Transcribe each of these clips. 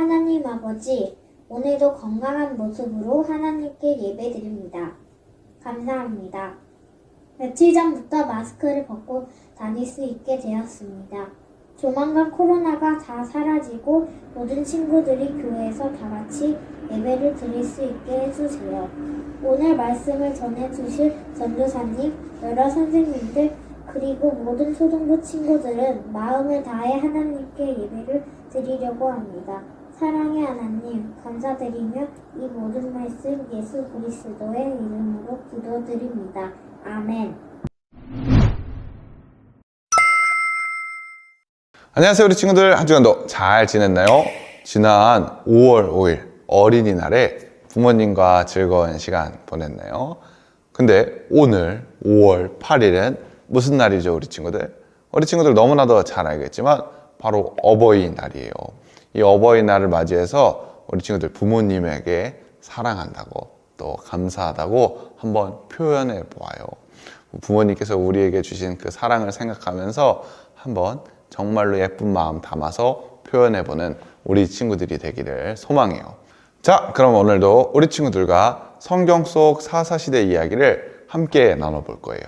하나님 아버지, 오늘도 건강한 모습으로 하나님께 예배드립니다. 감사합니다. 며칠 전부터 마스크를 벗고 다닐 수 있게 되었습니다. 조만간 코로나가 다 사라지고 모든 친구들이 교회에서 다 같이 예배를 드릴 수 있게 해주세요. 오늘 말씀을 전해주실 전도사님, 여러 선생님들, 그리고 모든 초등부 친구들은 마음을 다해 하나님께 예배를 드리려고 합니다. 사랑의 하나님, 감사드리며 이 모든 말씀 예수 그리스도의 이름으로 기도드립니다. 아멘. 안녕하세요, 우리 친구들. 한 주간도 잘 지냈나요? 지난 5월 5일 어린이날에 부모님과 즐거운 시간 보냈나요? 근데 오늘 5월 8일은 무슨 날이죠, 우리 친구들? 우리 친구들 너무나도 잘 알겠지만 바로 어버이날이에요. 이 어버이날을 맞이해서 우리 친구들 부모님에게 사랑한다고 또 감사하다고 한번 표현해 보아요. 부모님께서 우리에게 주신 그 사랑을 생각하면서 한번 정말로 예쁜 마음 담아서 표현해보는 우리 친구들이 되기를 소망해요. 자, 그럼 오늘도 우리 친구들과 성경 속 사사시대 이야기를 함께 나눠볼 거예요.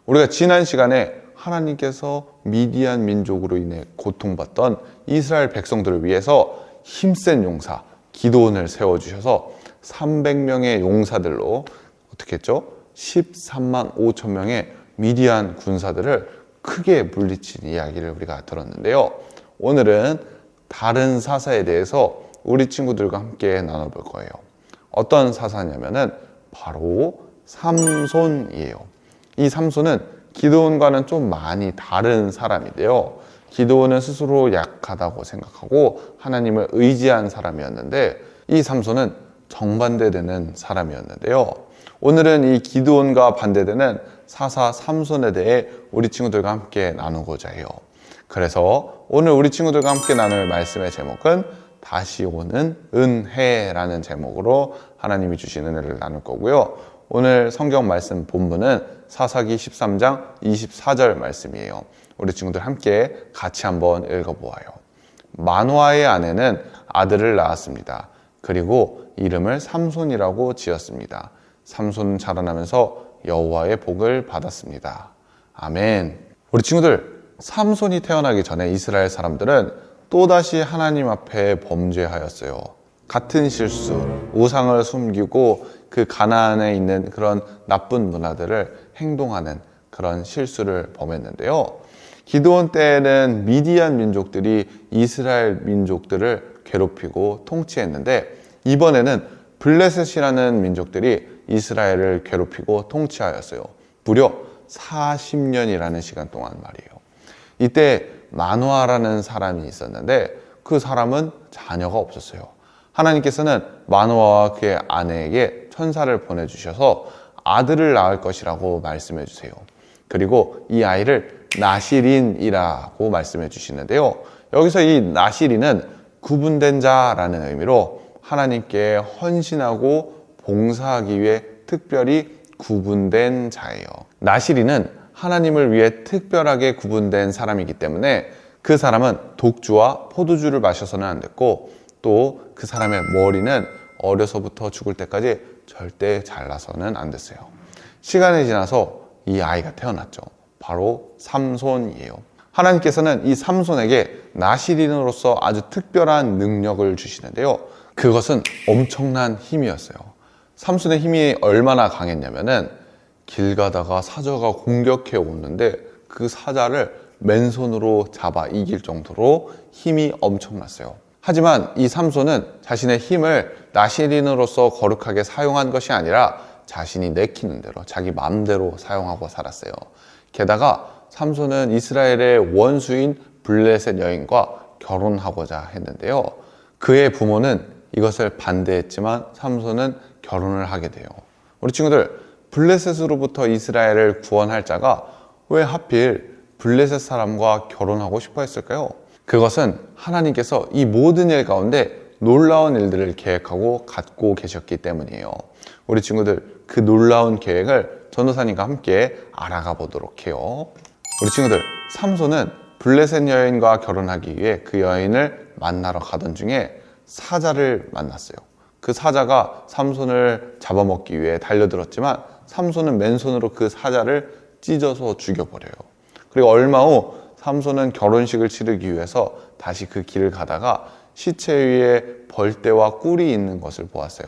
우리가 지난 시간에 하나님께서 미디안 민족으로 인해 고통받던 이스라엘 백성들을 위해서 힘센 용사 기드온을 세워주셔서 300명의 용사들로 어떻게 했죠? 13만 5천 명의 미디안 군사들을 크게 물리친 이야기를 우리가 들었는데요. 오늘은 다른 사사에 대해서 우리 친구들과 함께 나눠볼 거예요. 어떤 사사냐면은 바로 삼손이에요. 이 삼손은 기드온과는 좀 많이 다른 사람인데요. 기드온은 스스로 약하다고 생각하고 하나님을 의지한 사람이었는데 이 삼손은 정반대되는 사람이었는데요. 오늘은 이 기드온과 반대되는 사사 삼손에 대해 우리 친구들과 함께 나누고자 해요. 그래서 오늘 우리 친구들과 함께 나눌 말씀의 제목은 다시 오는 은혜라는 제목으로 하나님이 주신 은혜를 나눌 거고요. 오늘 성경 말씀 본문은 사사기 13장 24절 말씀이에요. 우리 친구들 함께 같이 한번 읽어보아요. 마노아의 아내는 아들을 낳았습니다. 그리고 이름을 삼손이라고 지었습니다. 삼손은 자라나면서 여호와의 복을 받았습니다. 아멘. 우리 친구들, 삼손이 태어나기 전에 이스라엘 사람들은 또다시 하나님 앞에 범죄하였어요. 같은 실수, 우상을 숨기고 그 가나안에 있는 그런 나쁜 문화들을 행동하는 그런 실수를 범했는데요. 기드온 때에는 미디안 민족들이 이스라엘 민족들을 괴롭히고 통치했는데 이번에는 블레셋이라는 민족들이 이스라엘을 괴롭히고 통치하였어요. 무려 40년이라는 시간 동안 말이에요. 이때 마노아라는 사람이 있었는데 그 사람은 자녀가 없었어요. 하나님께서는 마노아와 그의 아내에게 천사를 보내주셔서 아들을 낳을 것이라고 말씀해 주세요. 그리고 이 아이를 나시린이라고 말씀해 주시는데요. 여기서 이 나시린은 구분된 자라는 의미로 하나님께 헌신하고 봉사하기 위해 특별히 구분된 자예요. 나시린은 하나님을 위해 특별하게 구분된 사람이기 때문에 그 사람은 독주와 포도주를 마셔서는 안 됐고 또 그 사람의 머리는 어려서부터 죽을 때까지 절대 잘라서는 안 됐어요. 시간이 지나서 이 아이가 태어났죠. 바로 삼손이에요. 하나님께서는 이 삼손에게 나시린으로서 아주 특별한 능력을 주시는데요. 그것은 엄청난 힘이었어요. 삼손의 힘이 얼마나 강했냐면은 길 가다가 사자가 공격해 오는데 그 사자를 맨손으로 잡아 이길 정도로 힘이 엄청났어요. 하지만 이 삼손은 자신의 힘을 나시린으로서 거룩하게 사용한 것이 아니라 자신이 내키는 대로 자기 마음대로 사용하고 살았어요. 게다가 삼손은 이스라엘의 원수인 블레셋 여인과 결혼하고자 했는데요. 그의 부모는 이것을 반대했지만 삼손은 결혼을 하게 돼요. 우리 친구들, 블레셋으로부터 이스라엘을 구원할 자가 왜 하필 블레셋 사람과 결혼하고 싶어 했을까요? 그것은 하나님께서 이 모든 일 가운데 놀라운 일들을 계획하고 갖고 계셨기 때문이에요. 우리 친구들, 그 놀라운 계획을 전도사님과 함께 알아가 보도록 해요. 우리 친구들, 삼손은 블레셋 여인과 결혼하기 위해 그 여인을 만나러 가던 중에 사자를 만났어요. 그 사자가 삼손을 잡아먹기 위해 달려들었지만 삼손은 맨손으로 그 사자를 찢어서 죽여버려요. 그리고 얼마 후 삼손은 결혼식을 치르기 위해서 다시 그 길을 가다가 시체 위에 벌떼와 꿀이 있는 것을 보았어요.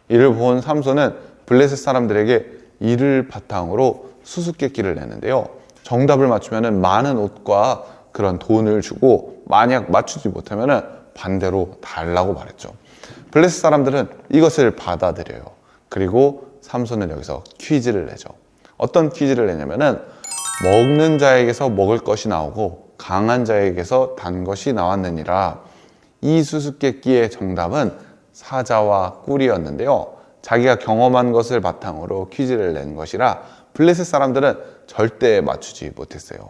이를 본 삼손은 블레셋 사람들에게 이를 바탕으로 수수께끼를 내는데요. 정답을 맞추면 많은 옷과 그런 돈을 주고 만약 맞추지 못하면 반대로 달라고 말했죠. 블레셋 사람들은 이것을 받아들여요. 그리고 삼손은 여기서 퀴즈를 내죠. 어떤 퀴즈를 내냐면은 먹는 자에게서 먹을 것이 나오고 강한 자에게서 단 것이 나왔느니라. 이 수수께끼의 정답은 사자와 꿀이었는데요. 자기가 경험한 것을 바탕으로 퀴즈를 낸 것이라 블레셋 사람들은 절대 맞추지 못했어요.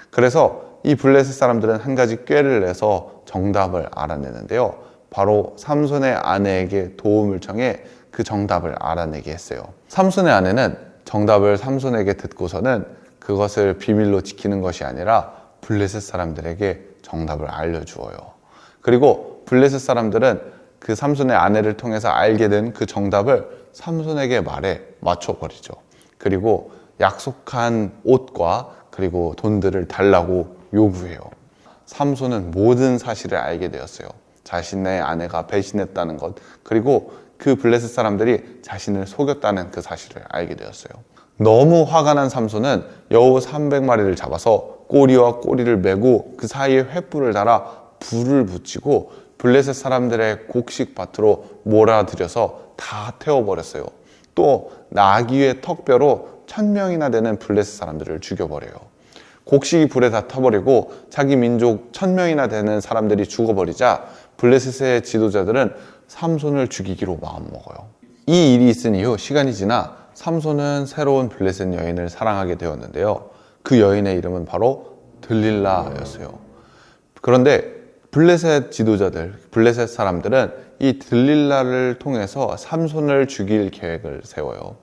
그래서 이 블레셋 사람들은 한 가지 꾀를 내서 정답을 알아내는데요. 바로 삼손의 아내에게 도움을 청해 그 정답을 알아내게 했어요. 삼손의 아내는 정답을 삼손에게 듣고서는 그것을 비밀로 지키는 것이 아니라 블레셋 사람들에게 정답을 알려주어요. 그리고 블레셋 사람들은 그 삼손의 아내를 통해서 알게 된 그 정답을 삼손에게 말해 맞춰버리죠. 그리고 약속한 옷과 그리고 돈들을 달라고 요구해요. 삼손은 모든 사실을 알게 되었어요. 자신의 아내가 배신했다는 것, 그리고 그 블레셋 사람들이 자신을 속였다는 그 사실을 알게 되었어요. 너무 화가 난 삼손은 여우 300마리를 잡아서 꼬리와 꼬리를 메고 그 사이에 횃불을 달아 불을 붙이고 블레셋 사람들의 곡식밭으로 몰아들여서 다 태워버렸어요. 또 나귀의 턱뼈로 1000명이나 되는 블레셋 사람들을 죽여버려요. 곡식이 불에 다 타버리고 자기 민족 1000명이나 되는 사람들이 죽어버리자 블레셋의 지도자들은 삼손을 죽이기로 마음먹어요. 이 일이 있은 이후 시간이 지나 삼손은 새로운 블레셋 여인을 사랑하게 되었는데요. 그 여인의 이름은 바로 들릴라였어요. 그런데 블레셋 지도자들, 블레셋 사람들은 이 들릴라를 통해서 삼손을 죽일 계획을 세워요.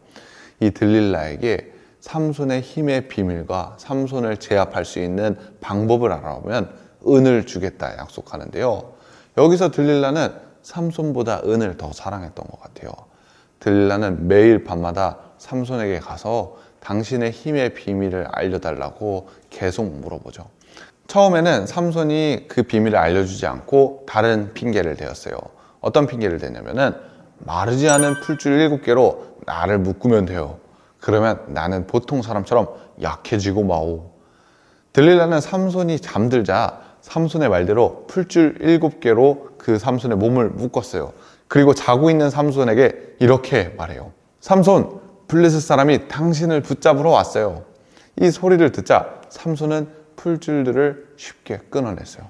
이 들릴라에게 삼손의 힘의 비밀과 삼손을 제압할 수 있는 방법을 알아보면 은을 주겠다 약속하는데요. 여기서 들릴라는 삼손보다 은을 더 사랑했던 것 같아요. 들릴라는 매일 밤마다 삼손에게 가서 당신의 힘의 비밀을 알려달라고 계속 물어보죠. 처음에는 삼손이 그 비밀을 알려주지 않고 다른 핑계를 대었어요. 어떤 핑계를 대냐면은 마르지 않은 풀줄 7개로 나를 묶으면 돼요. 그러면 나는 보통 사람처럼 약해지고 마오. 들릴라는 삼손이 잠들자 삼손의 말대로 풀줄 7개로 그 삼손의 몸을 묶었어요. 그리고 자고 있는 삼손에게 이렇게 말해요. 삼손, 블레셋 사람이 당신을 붙잡으러 왔어요. 이 소리를 듣자 삼손은 풀줄들을 쉽게 끊어냈어요.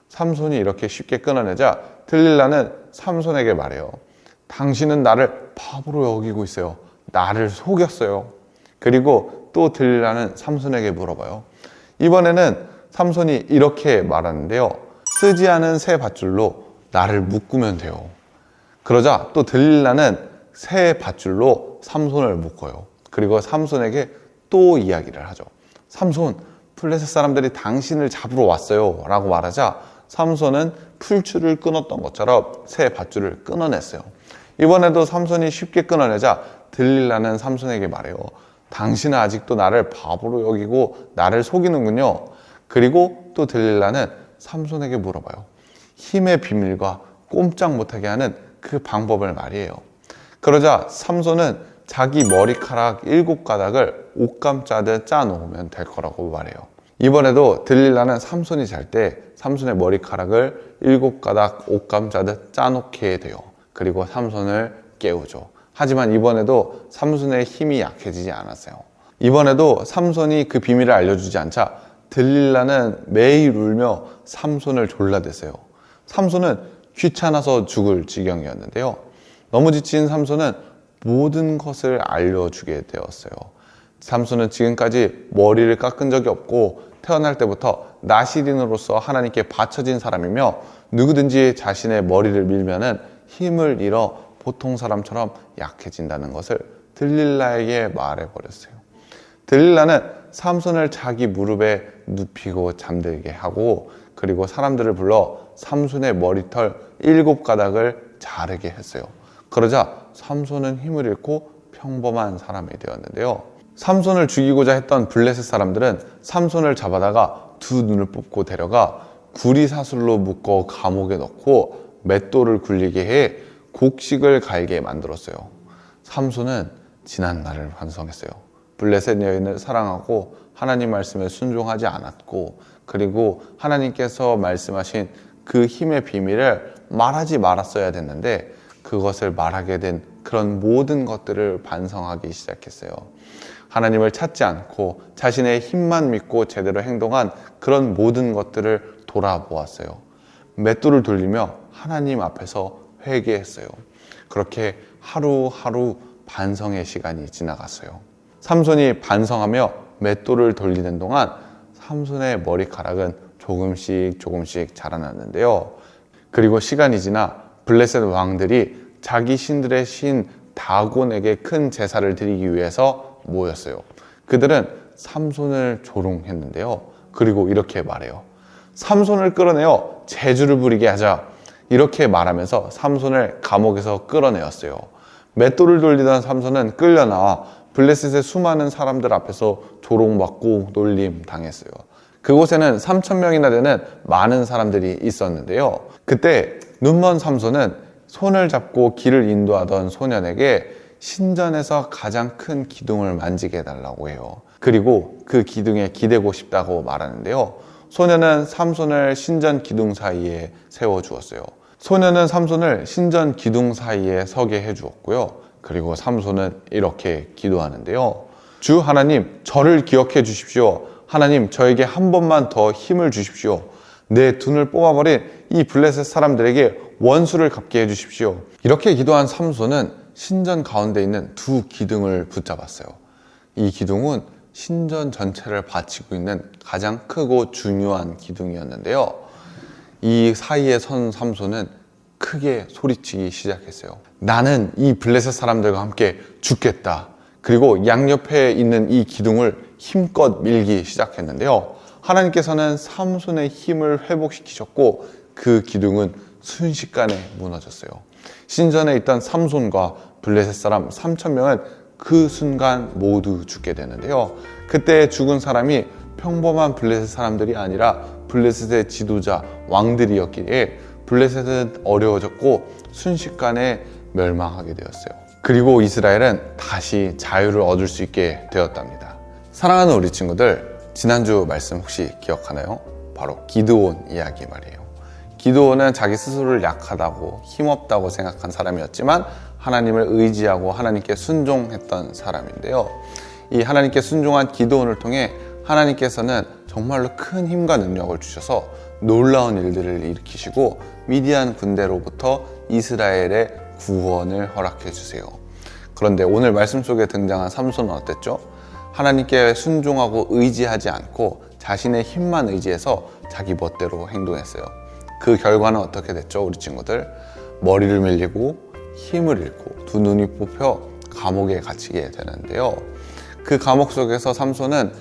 삼손이 이렇게 쉽게 끊어내자 들릴라는 삼손에게 말해요. 당신은 나를 바보로 여기고 있어요. 나를 속였어요. 그리고 또 들릴라는 삼손에게 물어봐요. 이번에는 삼손이 이렇게 말하는데요. 쓰지 않은 새 밧줄로 나를 묶으면 돼요. 그러자 또 들릴라는 새 밧줄로 삼손을 묶어요. 그리고 삼손에게 또 이야기를 하죠. 삼손, 블레셋 사람들이 당신을 잡으러 왔어요 라고 말하자 삼손은 풀줄을 끊었던 것처럼 새 밧줄을 끊어냈어요. 이번에도 삼손이 쉽게 끊어내자 들릴라는 삼손에게 말해요. 당신은 아직도 나를 바보로 여기고 나를 속이는군요. 그리고 또 들릴라는 삼손에게 물어봐요. 힘의 비밀과 꼼짝 못하게 하는 그 방법을 말이에요. 그러자 삼손은 자기 머리카락 7가닥을 옷감 짜듯 짜놓으면 될 거라고 말해요. 이번에도 들릴라는 삼손이 잘 때 삼손의 머리카락을 7가닥 옷감 짜듯 짜놓게 돼요. 그리고 삼손을 깨우죠. 하지만 이번에도 삼손의 힘이 약해지지 않았어요. 이번에도 삼손이 그 비밀을 알려주지 않자 들릴라는 매일 울며 삼손을 졸라댔어요. 삼손은 귀찮아서 죽을 지경이었는데요. 너무 지친 삼손은 모든 것을 알려주게 되었어요. 삼손은 지금까지 머리를 깎은 적이 없고 태어날 때부터 나시린으로서 하나님께 바쳐진 사람이며 누구든지 자신의 머리를 밀면은 힘을 잃어 보통 사람처럼 약해진다는 것을 들릴라에게 말해버렸어요. 들릴라는 삼손을 자기 무릎에 눕히고 잠들게 하고 그리고 사람들을 불러 삼손의 머리털 7가닥을 자르게 했어요. 그러자 삼손은 힘을 잃고 평범한 사람이 되었는데요. 삼손을 죽이고자 했던 블레셋 사람들은 삼손을 잡아다가 두 눈을 뽑고 데려가 구리사슬로 묶어 감옥에 넣고 맷돌을 굴리게 해 곡식을 갈게 만들었어요. 삼손은 지난 날을 반성했어요. 블레셋 여인을 사랑하고 하나님 말씀에 순종하지 않았고, 그리고 하나님께서 말씀하신 그 힘의 비밀을 말하지 말았어야 됐는데 그것을 말하게 된 그런 모든 것들을 반성하기 시작했어요. 하나님을 찾지 않고 자신의 힘만 믿고 제대로 행동한 그런 모든 것들을 돌아보았어요. 맷돌을 돌리며 하나님 앞에서 회개했어요. 그렇게 하루하루 반성의 시간이 지나갔어요. 삼손이 반성하며 맷돌을 돌리는 동안 삼손의 머리카락은 조금씩 자라났는데요. 그리고 시간이 지나 블레셋 왕들이 자기 신들의 신 다곤에게 큰 제사를 드리기 위해서 모였어요. 그들은 삼손을 조롱했는데요. 그리고 이렇게 말해요. 삼손을 끌어내어 재주를 부리게 하자. 이렇게 말하면서 삼손을 감옥에서 끌어내었어요. 맷돌을 돌리던 삼손은 끌려나와 블레셋의 수많은 사람들 앞에서 조롱받고 놀림 당했어요. 그곳에는 3,000명이나 되는 많은 사람들이 있었는데요. 그때 눈먼 삼손은 손을 잡고 길을 인도하던 소년에게 신전에서 가장 큰 기둥을 만지게 해달라고 해요. 그리고 그 기둥에 기대고 싶다고 말하는데요. 소년은 삼손을 신전 기둥 사이에 세워주었어요. 소년은 삼손을 신전 기둥 사이에 서게 해주었고요. 그리고 삼손은 이렇게 기도하는데요. 주 하나님, 저를 기억해 주십시오. 하나님, 저에게 한 번만 더 힘을 주십시오. 내 눈을 뽑아버린 이 블레셋 사람들에게 원수를 갚게 해주십시오. 이렇게 기도한 삼손은 신전 가운데 있는 두 기둥을 붙잡았어요. 이 기둥은 신전 전체를 받치고 있는 가장 크고 중요한 기둥이었는데요. 이 사이에 선 삼손은 크게 소리치기 시작했어요. 나는 이 블레셋 사람들과 함께 죽겠다. 그리고 양옆에 있는 이 기둥을 힘껏 밀기 시작했는데요. 하나님께서는 삼손의 힘을 회복시키셨고 그 기둥은 순식간에 무너졌어요. 신전에 있던 삼손과 블레셋 사람 3,000명은 그 순간 모두 죽게 되는데요. 그때 죽은 사람이 평범한 블레셋 사람들이 아니라 블레셋의 지도자 왕들이었기에 블레셋은 어려워졌고 순식간에 멸망하게 되었어요. 그리고 이스라엘은 다시 자유를 얻을 수 있게 되었답니다. 사랑하는 우리 친구들, 지난주 말씀 혹시 기억하나요? 바로 기드온 이야기 말이에요. 기드온은 자기 스스로를 약하다고 힘없다고 생각한 사람이었지만 하나님을 의지하고 하나님께 순종했던 사람인데요. 이 하나님께 순종한 기드온을 통해 하나님께서는 정말로 큰 힘과 능력을 주셔서 놀라운 일들을 일으키시고 미디안 군대로부터 이스라엘의 구원을 허락해 주세요. 그런데 오늘 말씀 속에 등장한 삼손은 어땠죠? 하나님께 순종하고 의지하지 않고 자신의 힘만 의지해서 자기 멋대로 행동했어요. 그 결과는 어떻게 됐죠, 우리 친구들? 머리를 밀리고 힘을 잃고 두 눈이 뽑혀 감옥에 갇히게 되는데요. 그 감옥 속에서 삼손은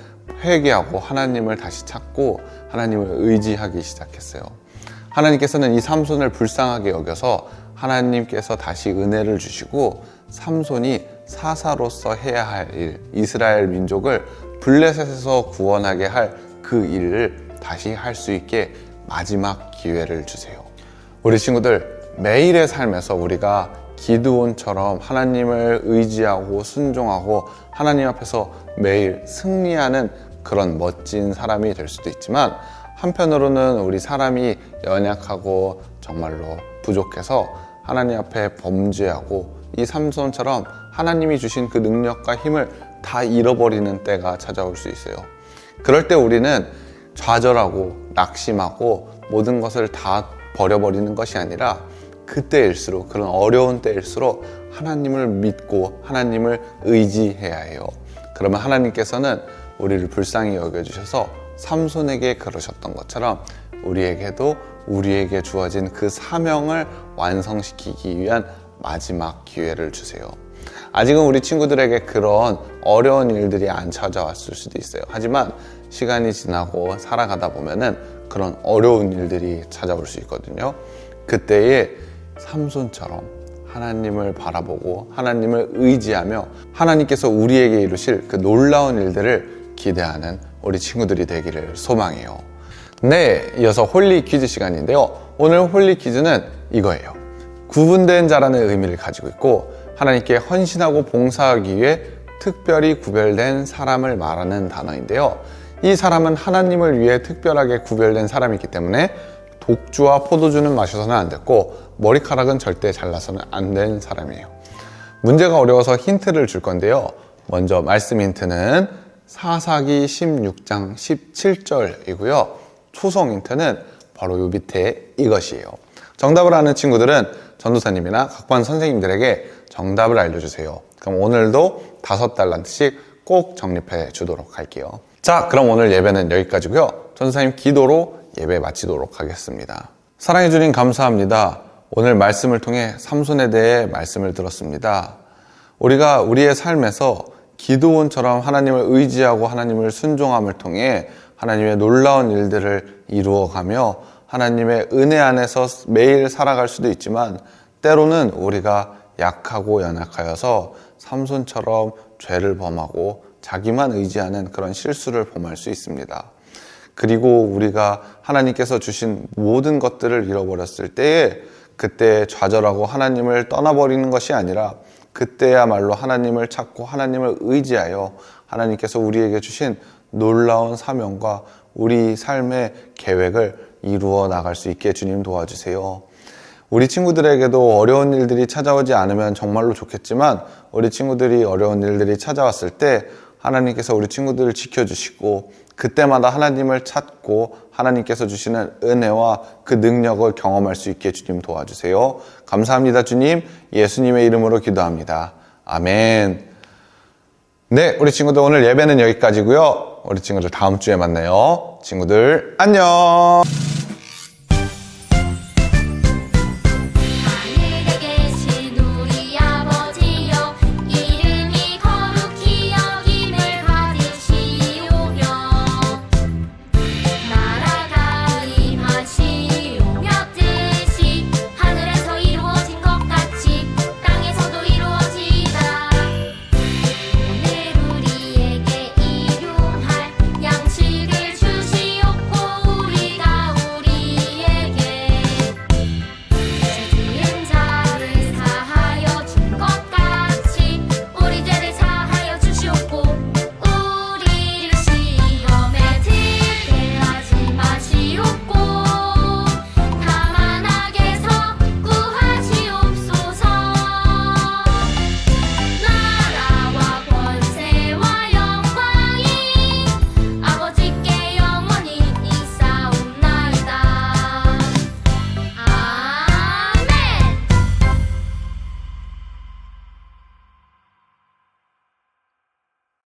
회개하고 하나님을 다시 찾고 하나님을 의지하기 시작했어요. 하나님께서는 이 삼손을 불쌍하게 여겨서 하나님께서 다시 은혜를 주시고 삼손이 사사로서 해야 할 일, 이스라엘 민족을 블레셋에서 구원하게 할 그 일을 다시 할 수 있게 마지막 기회를 주세요. 우리 친구들, 매일의 삶에서 우리가 기드온처럼 하나님을 의지하고 순종하고 하나님 앞에서 매일 승리하는 그런 멋진 사람이 될 수도 있지만, 한편으로는 우리 사람이 연약하고 정말로 부족해서 하나님 앞에 범죄하고 이 삼손처럼 하나님이 주신 그 능력과 힘을 다 잃어버리는 때가 찾아올 수 있어요. 그럴 때 우리는 좌절하고 낙심하고 모든 것을 다 버려버리는 것이 아니라 그때일수록, 그런 어려운 때일수록 하나님을 믿고 하나님을 의지해야 해요. 그러면 하나님께서는 우리를 불쌍히 여겨주셔서 삼손에게 그러셨던 것처럼 우리에게도 우리에게 주어진 그 사명을 완성시키기 위한 마지막 기회를 주세요. 아직은 우리 친구들에게 그런 어려운 일들이 안 찾아왔을 수도 있어요. 하지만 시간이 지나고 살아가다 보면은 그런 어려운 일들이 찾아올 수 있거든요. 그때에 삼손처럼 하나님을 바라보고 하나님을 의지하며 하나님께서 우리에게 이루실 그 놀라운 일들을 기대하는 우리 친구들이 되기를 소망해요. 네, 이어서 홀리 퀴즈 시간인데요. 오늘 홀리 퀴즈는 이거예요. 구분된 자라는 의미를 가지고 있고 하나님께 헌신하고 봉사하기 위해 특별히 구별된 사람을 말하는 단어인데요. 이 사람은 하나님을 위해 특별하게 구별된 사람이기 때문에 독주와 포도주는 마셔서는 안 됐고 머리카락은 절대 잘라서는 안 된 사람이에요. 문제가 어려워서 힌트를 줄 건데요. 먼저 말씀 힌트는 사사기 16장 17절이고요. 초성 힌트는 바로 요 밑에 이것이에요. 정답을 아는 친구들은 전도사님이나 각반 선생님들에게 정답을 알려주세요. 그럼 오늘도 5달란트씩 꼭 적립해 주도록 할게요. 자, 그럼 오늘 예배는 여기까지고요. 전도사님 기도로 예배 마치도록 하겠습니다. 사랑해 주님 감사합니다. 오늘 말씀을 통해 삼손에 대해 말씀을 들었습니다. 우리가 우리의 삶에서 기드온처럼 하나님을 의지하고 하나님을 순종함을 통해 하나님의 놀라운 일들을 이루어가며 하나님의 은혜 안에서 매일 살아갈 수도 있지만 때로는 우리가 약하고 연약하여서 삼손처럼 죄를 범하고 자기만 의지하는 그런 실수를 범할 수 있습니다. 그리고 우리가 하나님께서 주신 모든 것들을 잃어버렸을 때에 그때 좌절하고 하나님을 떠나버리는 것이 아니라 그때야말로 하나님을 찾고 하나님을 의지하여 하나님께서 우리에게 주신 놀라운 사명과 우리 삶의 계획을 이루어 나갈 수 있게 주님 도와주세요. 우리 친구들에게도 어려운 일들이 찾아오지 않으면 정말로 좋겠지만 우리 친구들이 어려운 일들이 찾아왔을 때 하나님께서 우리 친구들을 지켜주시고 그때마다 하나님을 찾고 하나님께서 주시는 은혜와 그 능력을 경험할 수 있게 주님 도와주세요. 감사합니다 주님. 예수님의 이름으로 기도합니다. 아멘. 네, 우리 친구들 오늘 예배는 여기까지고요. 우리 친구들 다음 주에 만나요. 친구들 안녕.